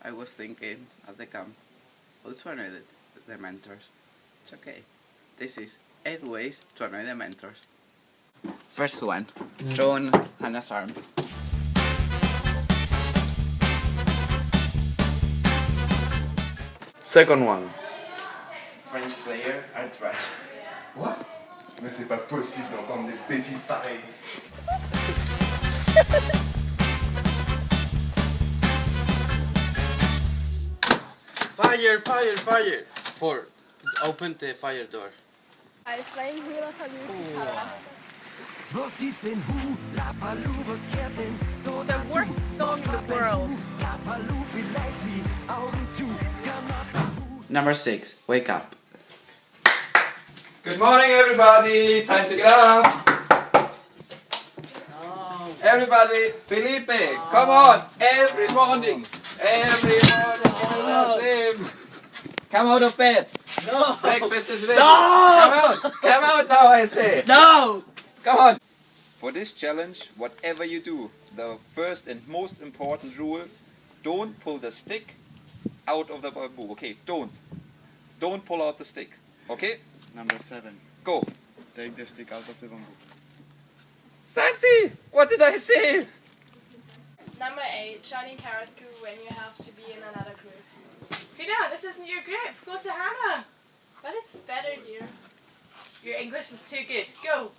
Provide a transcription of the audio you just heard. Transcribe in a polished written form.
I was thinking at the camp, how to annoy the mentors. It's okay. This is 8 ways to annoy the mentors. First one, throw on Hannah's arm. Second one. French players are trash. What? Mais c'est pas possible d'entendre des bêtises pareilles. Fire, fire, fire! 4. Open the fire door. I was playing Hula Hoop. The worst song in the world. Number 6, wake up. Good morning, everybody. Time to get up. Everybody, Felipe, come on. Every morning. Same. Come out of bed. No! Breakfast is ready. No! Come out now, I say. No! Come on. For this challenge, whatever you do, the first and most important rule, don't pull the stick out of the bamboo. Okay, don't pull out the stick. Okay? Number 7. Go. Take the stick out of the bamboo. Santi, what did I say? Number 8, joining Kara's group when you have to be in another group. See now, this isn't your group. Go to Hannah. But it's better here. Your English is too good. Go.